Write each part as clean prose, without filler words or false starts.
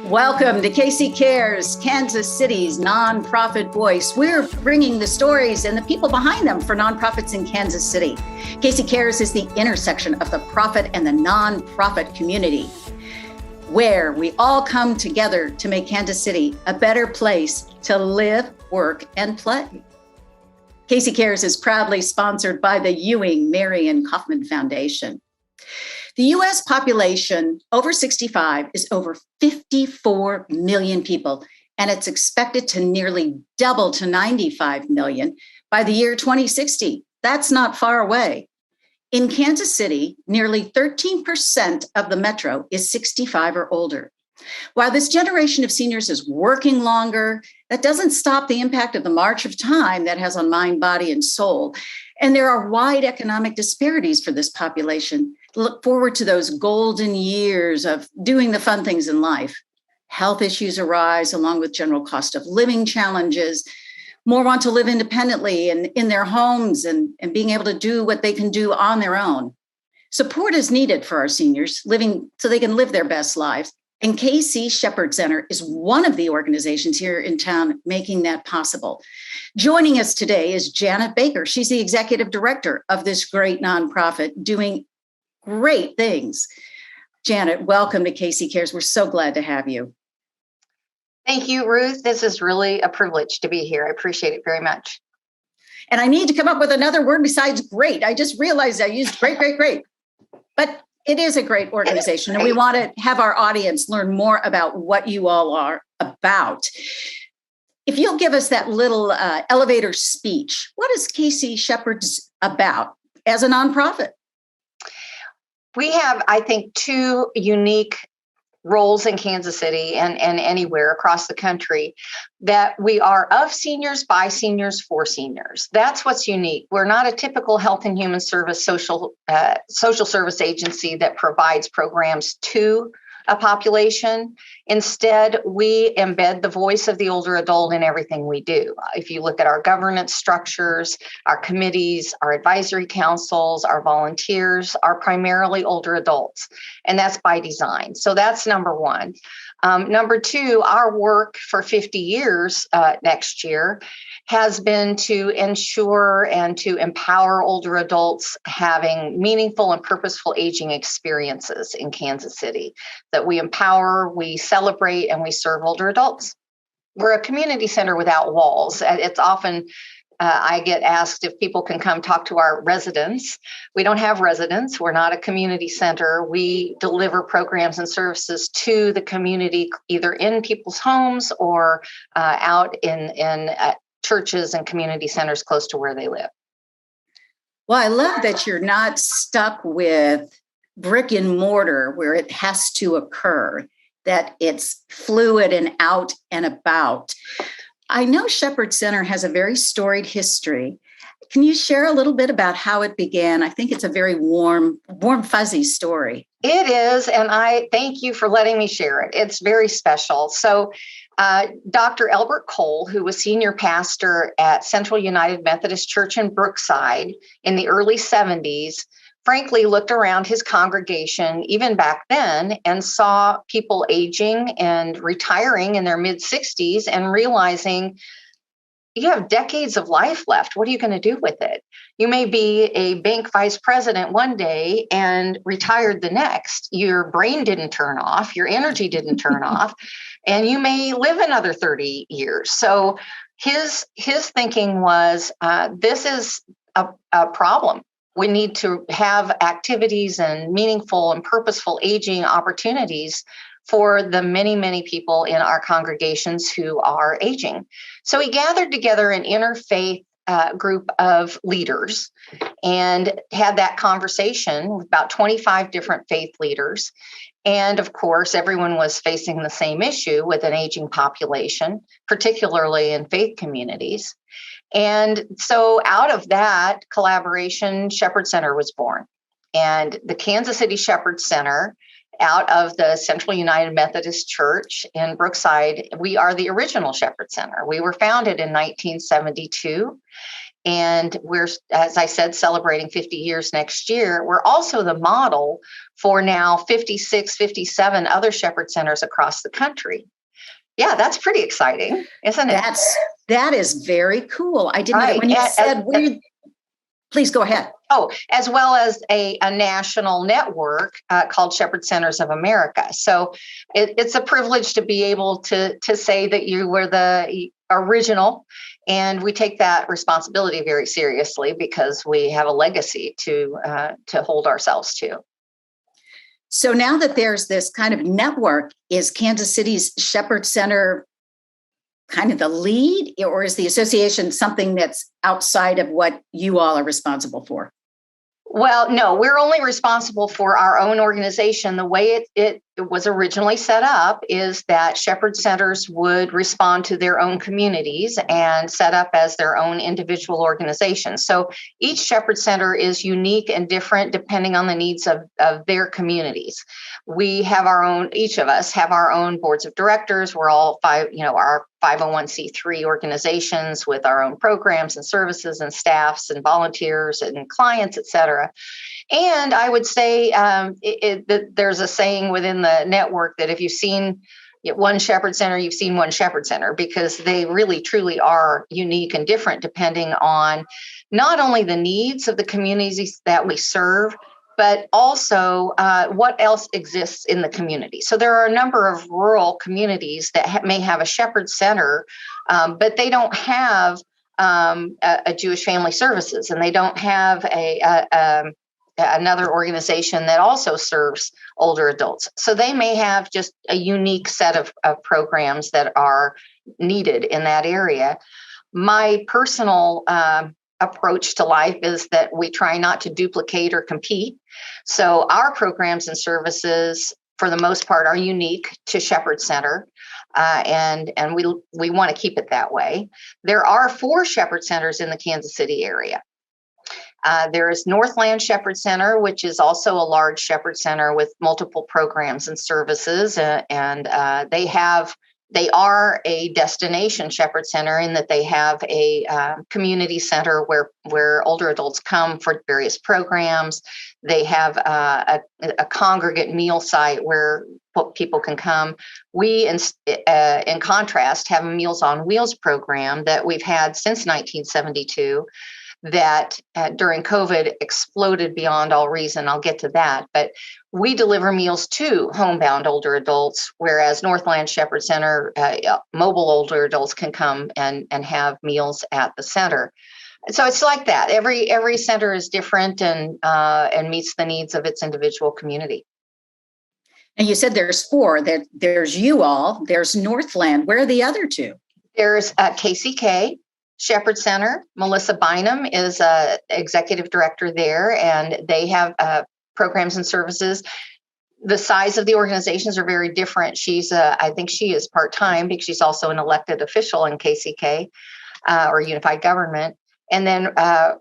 Welcome to Casey Cares, Kansas City's nonprofit voice. We're bringing the stories and the people behind them for nonprofits in Kansas City. Casey Cares is the intersection of the profit and the nonprofit community, where we all come together to make Kansas City a better place to live, work, and play. Casey Cares is proudly sponsored by the Ewing, Marion Kauffman Foundation. The U.S. population over 65 is over 54 million people, and it's expected to nearly double to 95 million by the year 2060. That's not far away. In Kansas City, nearly 13% of the metro is 65 or older. While this generation of seniors is working longer, that doesn't stop the impact of the march of time that has on mind, body, and soul. And there are wide economic disparities for this population. Look forward to those golden years of doing the fun things in life. Health issues arise along with general cost of living challenges. More want to live independently and in their homes and being able to do what they can do on their own. Support is needed for our seniors living so they can live their best lives. And KC Shepherd Center is one of the organizations here in town making that possible. Joining us today is Janet Baker. She's the executive director of this great nonprofit doing great things. Janet, welcome to Casey Cares. We're so glad to have you. Thank you, Ruth. This is really a privilege to be here. I appreciate it very much. And I need to come up with another word besides great. I just realized I used great. But it is a great organization, and we want to have our audience learn more about what you all are about. If you'll give us that little elevator speech, what is Casey Shepherd's about as a nonprofit? We have, I think, two unique roles in Kansas City and anywhere across the country, that we are of seniors, by seniors, for seniors. That's what's unique. We're not a typical health and human service social service agency that provides programs to a population. Instead, we embed the voice of the older adult in everything we do. If you look at our governance structures, our committees, our advisory councils, our volunteers are primarily older adults, and that's by design. So that's number one. Number two, our work for 50 years next year has been to ensure and to empower older adults having meaningful and purposeful aging experiences in Kansas City, that we empower, we celebrate, and we serve older adults. We're a community center without walls. It's often I get asked if people can come talk to our residents. We don't have residents. We're not a community center. We deliver programs and services to the community, either in people's homes or out in churches and community centers close to where they live. Well, I love that you're not stuck with brick and mortar where it has to occur, that it's fluid and out and about. I know Shepherd Center has a very storied history. Can you share a little bit about how it began? I think it's a very warm, fuzzy story. It is, and I thank you for letting me share it. It's very special. So Dr. Elbert Cole, who was senior pastor at Central United Methodist Church in Brookside in the early 70s, frankly looked around his congregation, even back then, and saw people aging and retiring in their mid-60s and realizing, you have decades of life left. What are you going to do with it? You may be a bank vice president one day and retired the next. Your brain didn't turn off, your energy didn't turn off, and you may live another 30 years. So his thinking was, this is a problem. We need to have activities and meaningful and purposeful aging opportunities for the many, many people in our congregations who are aging. So he gathered together an interfaith group of leaders and had that conversation with about 25 different faith leaders. And of course, everyone was facing the same issue with an aging population, particularly in faith communities. And so out of that collaboration, Shepherd Center was born. And the Kansas City Shepherd Center, out of the Central United Methodist Church in Brookside, we are the original Shepherd Center. We were founded in 1972. And we're, as I said, celebrating 50 years next year. We're also the model for now 56, 57 other Shepherd Centers across the country. Yeah, that's pretty exciting, isn't it? That is very cool. I didn't know when you said please go ahead. Oh, as well as a national network called Shepherd Centers of America. So it's a privilege to be able to say that you were the original, and we take that responsibility very seriously because we have a legacy to hold ourselves to. So now that there's this kind of network, is Kansas City's Shepherd Center kind of the lead, or is the association something that's outside of what you all are responsible for? Well, no, we're only responsible for our own organization. The way it was originally set up is that Shepherd Centers would respond to their own communities and set up as their own individual organizations. So each Shepherd Center is unique and different depending on the needs of their communities. We have our own, each of us have our own boards of directors. We're all our 501c3 organizations with our own programs and services and staffs and volunteers and clients, et cetera. And I would say there's a saying within the network that if you've seen one Shepherd Center, you've seen one Shepherd Center, because they really, truly are unique and different depending on not only the needs of the communities that we serve, but also what else exists in the community. So there are a number of rural communities that may have a Shepherd Center, but they don't have a Jewish Family Services, and they don't have another organization that also serves older adults. So they may have just a unique set of programs that are needed in that area. My personal approach to life is that we try not to duplicate or compete. So our programs and services, for the most part, are unique to Shepherd Center, and we want to keep it that way. There are 4 Shepherd Centers in the Kansas City area. There is Northland Shepherd Center, which is also a large Shepherd Center with multiple programs and services, and they are a destination Shepherd Center in that they have a community center where older adults come for various programs. They have a congregate meal site where people can come. We, in contrast, have a Meals on Wheels program that we've had since 1972 that during COVID exploded beyond all reason. I'll get to that. But we deliver meals to homebound older adults, whereas Northland Shepherd Center, mobile older adults can come and have meals at the center. So it's like that. Every center is different and meets the needs of its individual community. And you said there's 4. There's you all. There's Northland. Where are the other 2? There's KCK Shepherd Center. Melissa Bynum is executive director there, and they have programs and services. The size of the organizations are very different. I think she is part-time because she's also an elected official in KCK or Unified Government. And then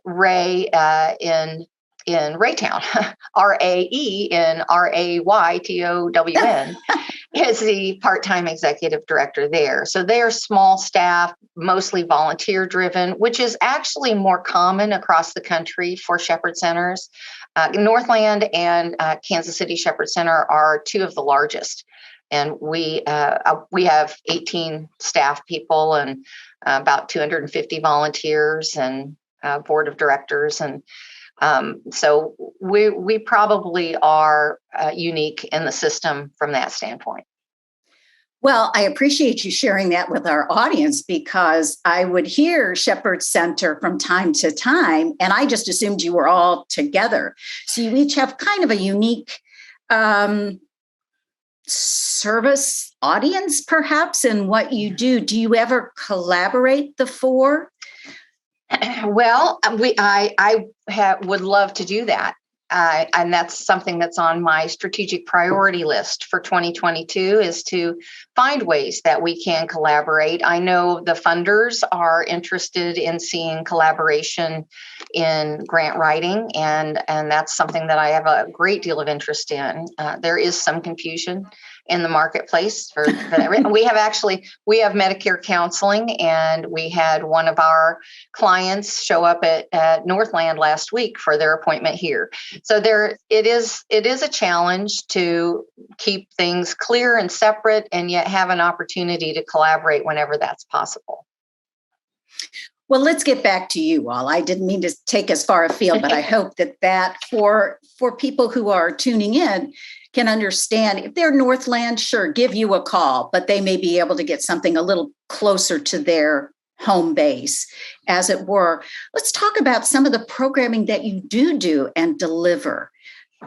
Ray in Raytown, RAE in RAYTOWN is the part-time executive director there. So they are small staff, mostly volunteer driven, which is actually more common across the country for Shepherd Centers. Northland and Kansas City Shepherd Center are 2 of the largest. And we have 18 staff people and about 250 volunteers and board of directors. And so we probably are unique in the system from that standpoint. Well, I appreciate you sharing that with our audience, because I would hear Shepherd Center from time to time, and I just assumed you were all together. So you each have kind of a unique service audience, perhaps, in what you do. Do you ever collaborate, the 4? Well, I would love to do that. and that's something that's on my strategic priority list for 2022 is to find ways that we can collaborate. I know the funders are interested in seeing collaboration in grant writing, and that's something that I have a great deal of interest in. There is some confusion in the marketplace for we have Medicare counseling, and we had one of our clients show up at Northland last week for their appointment here. So it is a challenge to keep things clear and separate, and yet have an opportunity to collaborate whenever that's possible. Well, let's get back to you all. I didn't mean to take us far afield, but I hope that for people who are tuning in can understand, if they're Northland, sure, give you a call, but they may be able to get something a little closer to their home base, as it were. Let's talk about some of the programming that you do and deliver.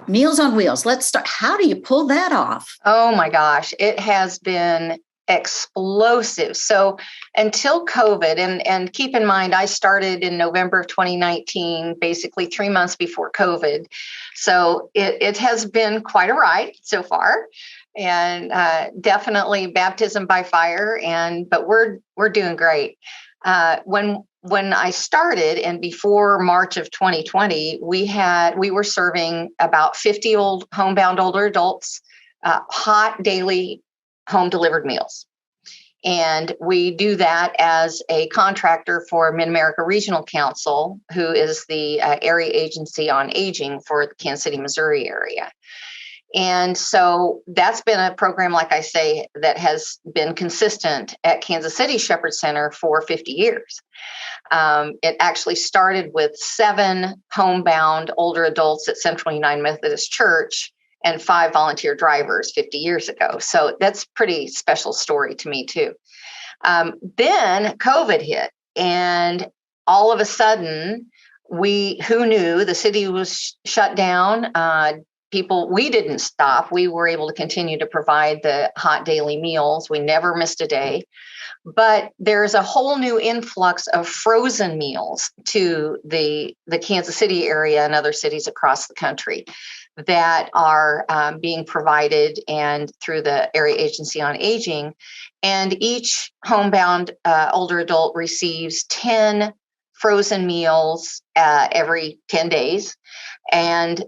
Meals on Wheels. Let's start. How do you pull that off? Oh my gosh, it has been explosive. So until COVID, and keep in mind, I started in November of 2019, basically 3 months before COVID. So it has been quite a ride so far, and definitely baptism by fire. But we're doing great. When I started, and before March of 2020, we were serving about 50 homebound older adults, hot daily home delivered meals. And we do that as a contractor for Mid-America Regional Council, who is the area agency on aging for the Kansas City, Missouri area. And so that's been a program, like I say, that has been consistent at Kansas City Shepherd Center for 50 years. It actually started with 7 homebound older adults at Central United Methodist Church and 5 volunteer drivers 50 years ago. So that's a pretty special story to me too. Then COVID hit, and all of a sudden, who knew the city was shut down. We didn't stop. We were able to continue to provide the hot daily meals. We never missed a day. But there's a whole new influx of frozen meals to the Kansas City area and other cities across the country that are being provided and through the Area Agency on Aging. And each homebound older adult receives 10 frozen meals every 10 days, and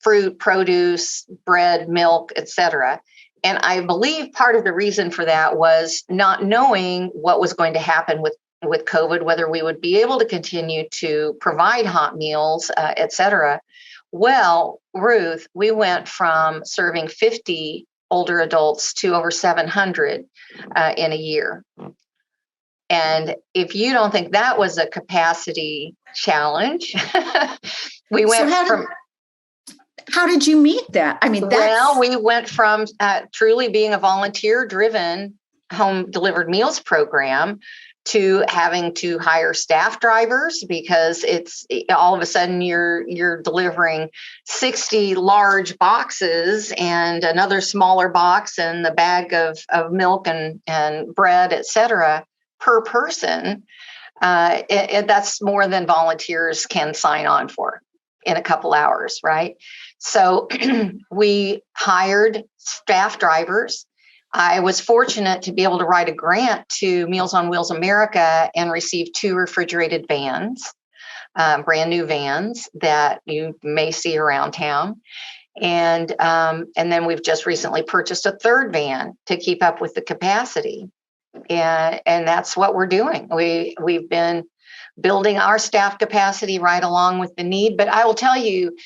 fruit, produce, bread, milk, etc. And I believe part of the reason for that was not knowing what was going to happen with COVID, whether we would be able to continue to provide hot meals, etc. Well, Ruth, we went from serving 50 older adults to over 700 in a year. And if you don't think that was a capacity challenge, we went How did you meet that? I mean, we went from truly being a volunteer-driven home delivered meals program to having to hire staff drivers, because it's all of a sudden you're delivering 60 large boxes and another smaller box and the bag of milk and bread, et cetera, per person. That's more than volunteers can sign on for in a couple hours, right? So we hired staff drivers. I was fortunate to be able to write a grant to Meals on Wheels America and receive 2 refrigerated vans, brand new vans that you may see around town. And then we've just recently purchased a 3rd van to keep up with the capacity. And that's what we're doing. We've been building our staff capacity right along with the need. But I will tell you,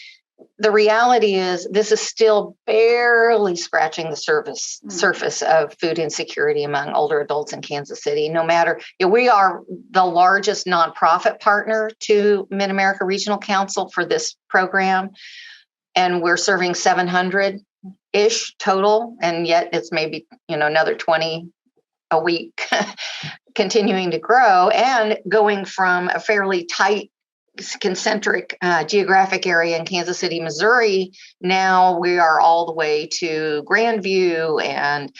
the reality is this is still barely scratching the surface of food insecurity among older adults in Kansas City. No matter, we are the largest nonprofit partner to Mid-America Regional Council for this program, and we're serving 700-ish total, and yet it's maybe another 20 a week continuing to grow, and going from a fairly tight concentric geographic area in Kansas City, Missouri. Now we are all the way to Grandview and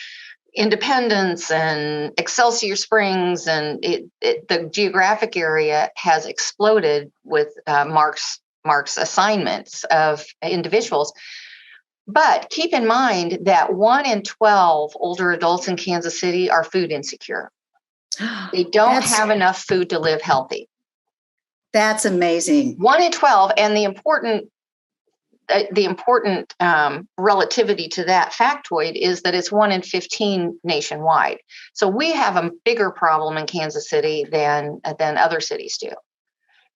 Independence and Excelsior Springs, and the geographic area has exploded with Mark's Mark's assignments of individuals. But keep in mind that 1 in 12 older adults in Kansas City are food insecure. They don't have enough food to live healthy. That's amazing. 1 in 12, and the important relativity to that factoid is that it's 1 in 15 nationwide. So we have a bigger problem in Kansas City than other cities do.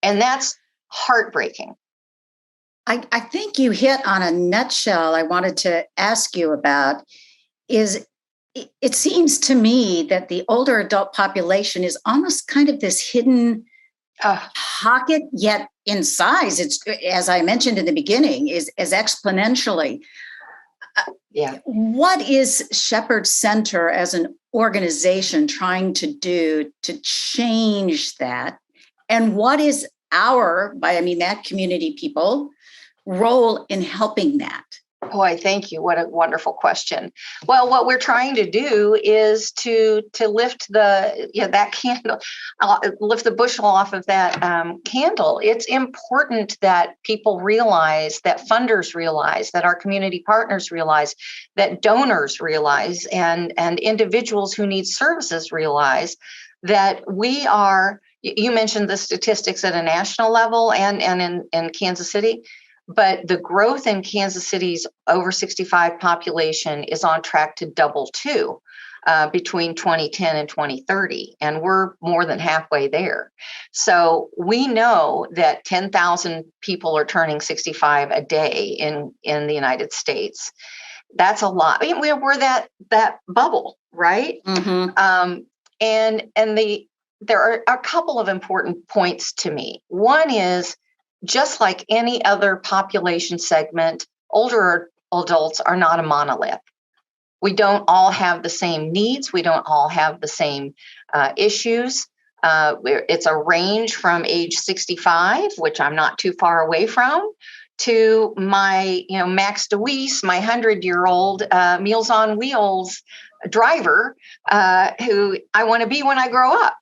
And that's heartbreaking. I think you hit on a nutshell I wanted to ask you about. It seems to me that the older adult population is almost kind of this hidden pocket, yet in size, it's, as I mentioned in the beginning, is exponentially. What is Shepherd Center as an organization trying to do to change that? And what is that community people, role in helping that? Boy, thank you. What a wonderful question. Well, what we're trying to do is to lift that candle, lift the bushel off of that candle. It's important that people realize, that funders realize, that our community partners realize, that donors realize, and individuals who need services realize that we are. You mentioned the statistics at a national level and in Kansas City. But the growth in Kansas City's over 65 population is on track to double too between 2010 and 2030. And we're more than halfway there. So we know that 10,000 people are turning 65 a day in the United States. That's a lot. I mean, we're that bubble, right? Mm-hmm. There are a couple of important points to me. One is, just like any other population segment, older adults are not a monolith. We don't all have the same needs. We don't all have the same issues. It's a range from age 65, which I'm not too far away from, to my, Max DeWeese, my 100-year-old Meals on Wheels driver, who I want to be when I grow up.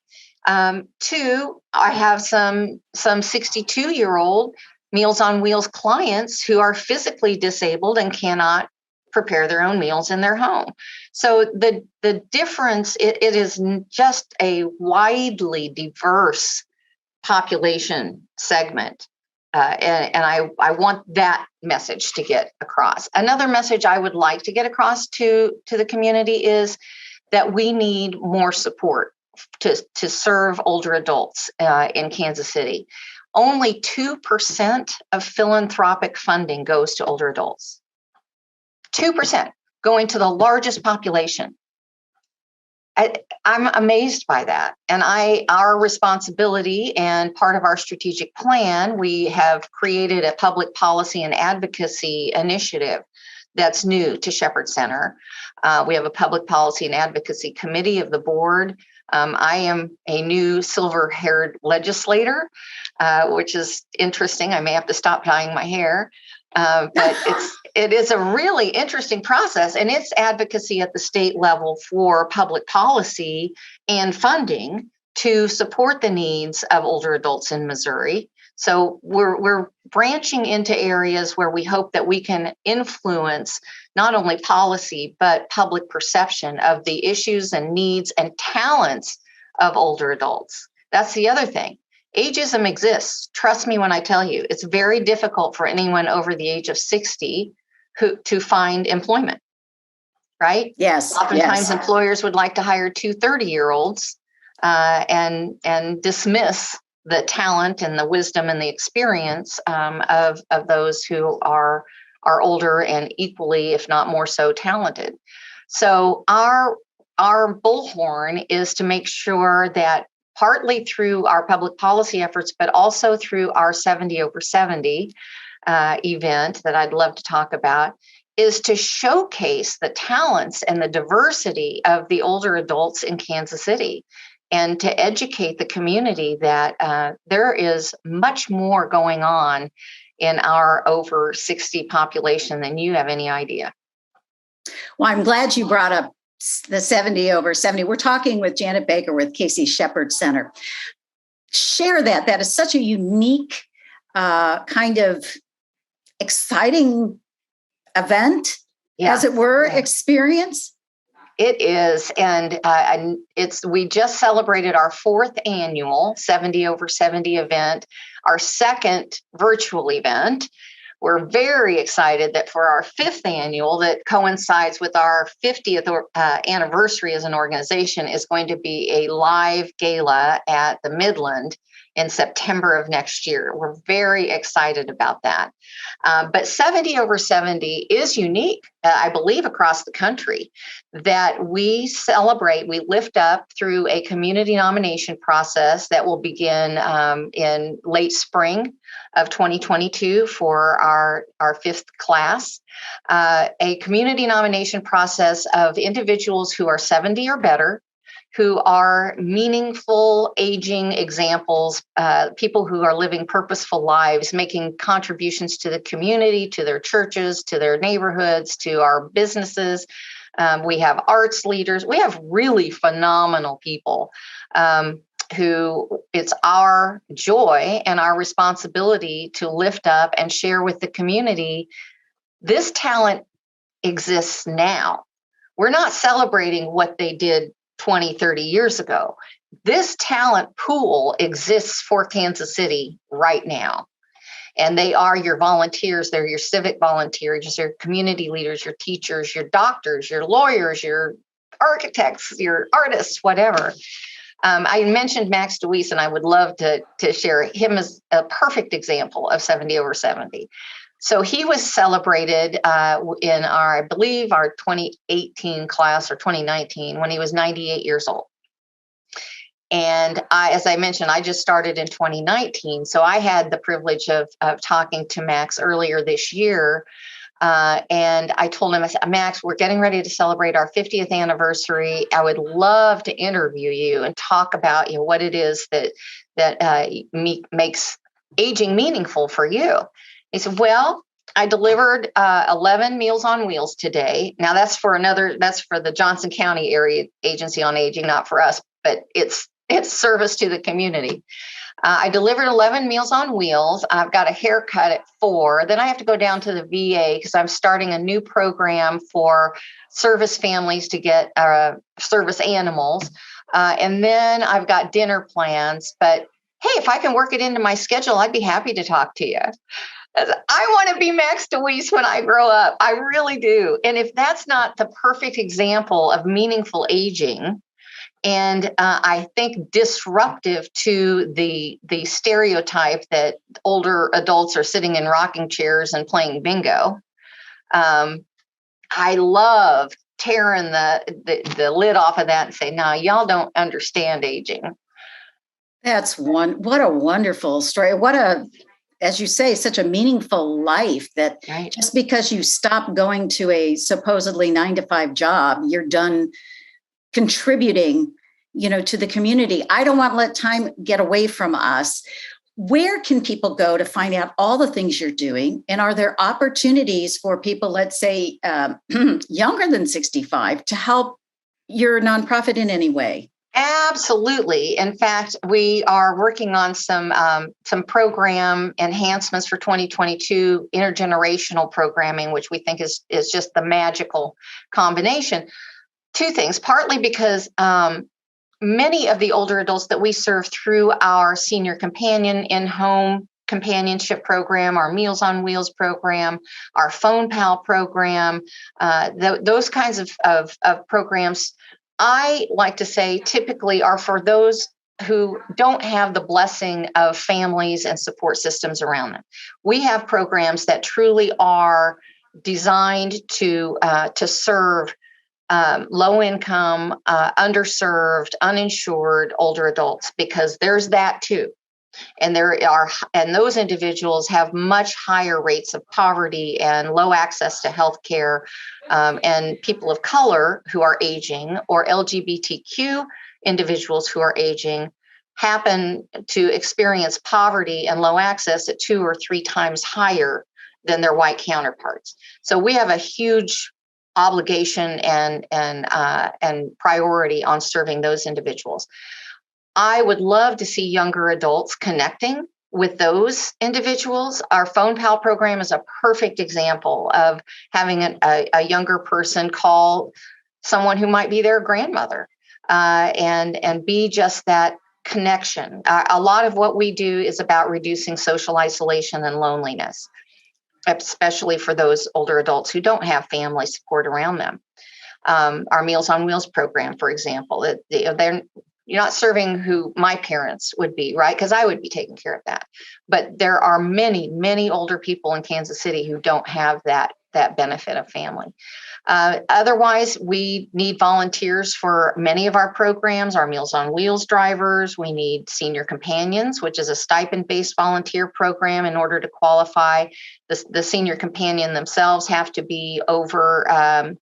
Two, I have some 62-year-old Meals on Wheels clients who are physically disabled and cannot prepare their own meals in their home. So the difference, it is just a widely diverse population segment. And I want that message to get across. Another message I would like to get across to the community is that we need more support to serve older adults in Kansas City. Only 2% of philanthropic funding goes to older adults. 2% going to the largest population. I'm amazed by that. And our responsibility and part of our strategic plan, we have created a public policy and advocacy initiative that's new to Shepherd Center. We have a public policy and advocacy committee of the board. I am a new silver-haired legislator, which is interesting. I may have to stop dyeing my hair, but it is a really interesting process, and it's advocacy at the state level for public policy and funding to support the needs of older adults in Missouri. So we're branching into areas where we hope that we can influence not only policy, but public perception of the issues and needs and talents of older adults. That's the other thing. Ageism exists. Trust me when I tell you, it's very difficult for anyone over the age of 60 to find employment, right? Yes. Oftentimes employers would like to hire 2 30-year-olds and dismiss the talent and the wisdom and the experience of those who are older and equally, if not more so, talented. So our bullhorn is to make sure that partly through our public policy efforts, but also through our 70 over 70 event that I'd love to talk about, is to showcase the talents and the diversity of the older adults in Kansas City, and to educate the community that there is much more going on in our over 60 population than you have any idea. Well, I'm glad you brought up the 70 over 70. We're talking with Janet Baker with KC Shepherd Center. Share that. That is such a unique kind of exciting event, as it were, experience. It is, and we just celebrated our fourth annual 70 over 70 event, our second virtual event. We're very excited that for our fifth annual, that coincides with our 50th anniversary as an organization, is going to be a live gala at the Midland in September of next year. We're very excited about that. But 70 over 70 is unique, I believe, across the country, that we celebrate, we lift up through a community nomination process that will begin in late spring of 2022 for our fifth class, a community nomination process of individuals who are 70 or better, who are meaningful aging examples, people who are living purposeful lives, making contributions to the community, to their churches, to their neighborhoods, to our businesses. We have arts leaders. We have really phenomenal people who it's our joy and our responsibility to lift up and share with the community. This talent exists now. We're not celebrating what they did 20, 30 years ago. This talent pool exists for Kansas City right now. And they are your volunteers, they're your civic volunteers, your community leaders, your teachers, your doctors, your lawyers, your architects, your artists, whatever. I mentioned Max DeWeese, and I would love to share him as a perfect example of 70 over 70. So he was celebrated in I believe, our 2018 class or 2019 when he was 98 years old. And as I mentioned, I just started in 2019. So I had the privilege of talking to Max earlier this year. And I told him, I said, Max, we're getting ready to celebrate our 50th anniversary. I would love to interview you and talk about what it is that makes aging meaningful for you. He said, well, I delivered 11 Meals on Wheels today. Now that's for the Johnson County Area Agency on Aging, not for us, but it's service to the community. I delivered 11 Meals on Wheels. I've got a haircut at 4. Then I have to go down to the VA because I'm starting a new program for service families to get service animals. And then I've got dinner plans. But hey, if I can work it into my schedule, I'd be happy to talk to you. I want to be Max DeWeese when I grow up. I really do. And if that's not the perfect example of meaningful aging, and I think disruptive to the stereotype that older adults are sitting in rocking chairs and playing bingo, I love tearing the lid off of that and say, "No, y'all don't understand aging." What a wonderful story. As you say, such a meaningful life that just because you stop going to a supposedly 9-to-5 job, you're done contributing, to the community. I don't want to let time get away from us. Where can people go to find out all the things you're doing? And are there opportunities for people, let's say, younger than 65 to help your nonprofit in any way? Absolutely. In fact, we are working on some program enhancements for 2022, intergenerational programming, which we think is just the magical combination. Two things, partly because many of the older adults that we serve through our senior companion in-home companionship program, our Meals on Wheels program, our Phone Pal program, those kinds of programs, I like to say typically are for those who don't have the blessing of families and support systems around them. We have programs that truly are designed to serve low income, underserved, uninsured older adults, because there's that too. And those individuals have much higher rates of poverty and low access to health care. And people of color who are aging, or LGBTQ individuals who are aging, happen to experience poverty and low access at 2 or 3 times higher than their white counterparts. So we have a huge obligation and priority on serving those individuals. I would love to see younger adults connecting with those individuals. Our Phone Pal program is a perfect example of having a younger person call someone who might be their grandmother, and be just that connection. A lot of what we do is about reducing social isolation and loneliness, especially for those older adults who don't have family support around them. Our Meals on Wheels program, for example, you're not serving who my parents would be, right? Because I would be taking care of that. But there are many, many older people in Kansas City who don't have that benefit of family. Otherwise, we need volunteers for many of our programs, our Meals on Wheels drivers. We need senior companions, which is a stipend-based volunteer program. In order to qualify, the senior companion themselves have to be over, I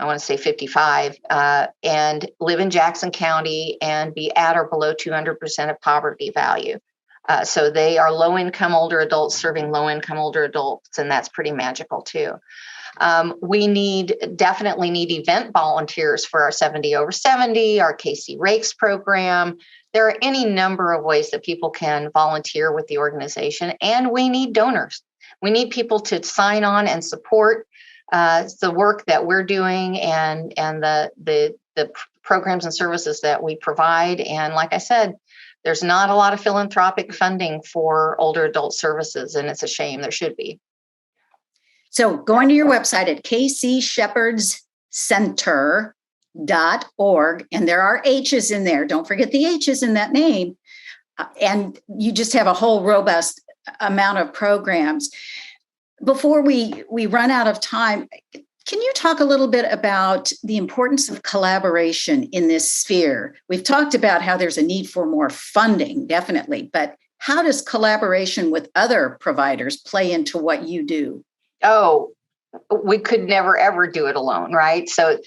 want to say 55, and live in Jackson County and be at or below 200% of poverty value. So they are low-income older adults serving low-income older adults, and that's pretty magical too. We definitely need event volunteers for our 70 over 70, our KC Rakes program. There are any number of ways that people can volunteer with the organization, and we need donors. We need people to sign on and support the work that we're doing and the programs and services that we provide. And like I said, there's not a lot of philanthropic funding for older adult services, and it's a shame. There should be. So going to your website at kcshepherdscenter.org, and there are H's in there. Don't forget the H's in that name. And you just have a whole robust amount of programs. Before we run out of time, can you talk a little bit about the importance of collaboration in this sphere? We've talked about how there's a need for more funding, definitely, but how does collaboration with other providers play into what you do? Oh, we could never, ever do it alone, right? So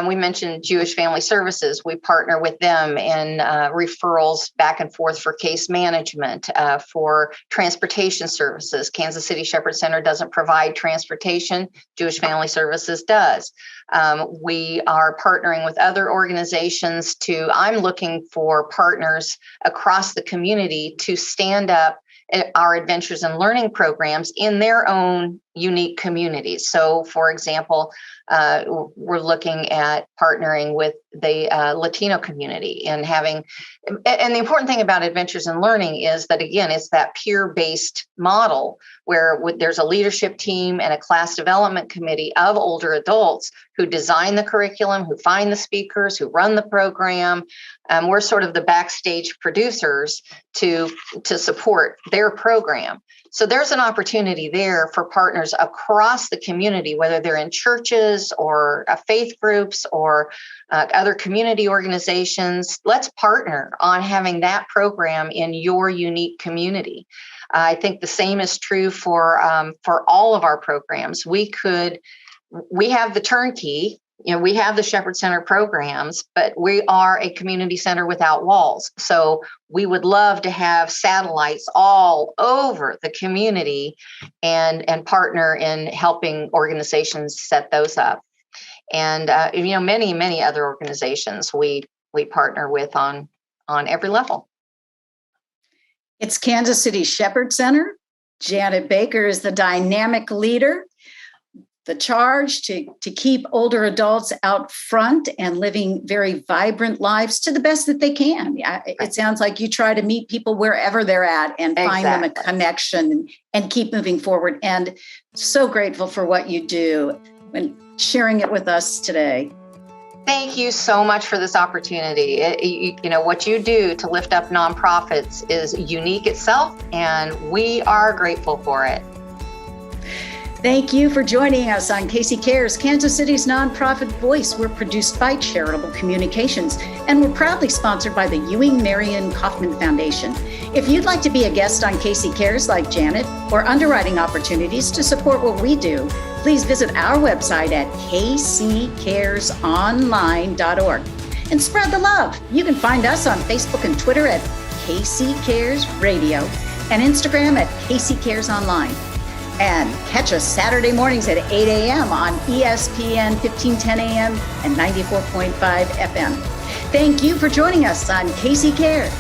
we mentioned Jewish Family Services. We partner with them in referrals back and forth for case management, for transportation services. Kansas City Shepherd Center doesn't provide transportation. Jewish Family Services does. We are partnering with other organizations I'm looking for partners across the community to stand up our adventures and learning programs in their own unique communities. So, for example, we're looking at partnering with the Latino community and the important thing about adventures and learning is that, again, it's that peer-based model where there's a leadership team and a class development committee of older adults who design the curriculum, who find the speakers, who run the program. We're sort of the backstage producers to support their program. So there's an opportunity there for partners across the community, whether they're in churches or faith groups or other community organizations. Let's partner on having that program in your unique community. I think the same is true for all of our programs. We have the turnkey. We have the Shepherd Center programs, but we are a community center without walls. So we would love to have satellites all over the community and partner in helping organizations set those up. And, many, many other organizations we partner with on every level. It's Kansas City Shepherd Center. Janet Baker is the dynamic leader. The charge to keep older adults out front and living very vibrant lives to the best that they can. It sounds like you try to meet people wherever they're at and find them a connection and keep moving forward. And so grateful for what you do and sharing it with us today. Thank you so much for this opportunity. What you do to lift up nonprofits is unique itself, and we are grateful for it. Thank you for joining us on KC Cares, Kansas City's nonprofit voice. We're produced by Charitable Communications, and we're proudly sponsored by the Ewing Marion Kaufman Foundation. If you'd like to be a guest on KC Cares like Janet, or underwriting opportunities to support what we do, please visit our website at kccaresonline.org and spread the love. You can find us on Facebook and Twitter at KC Cares Radio and Instagram at KC Cares Online. And catch us Saturday mornings at 8 a.m. on ESPN 1510 AM and 94.5 FM. Thank you for joining us on KC Cares.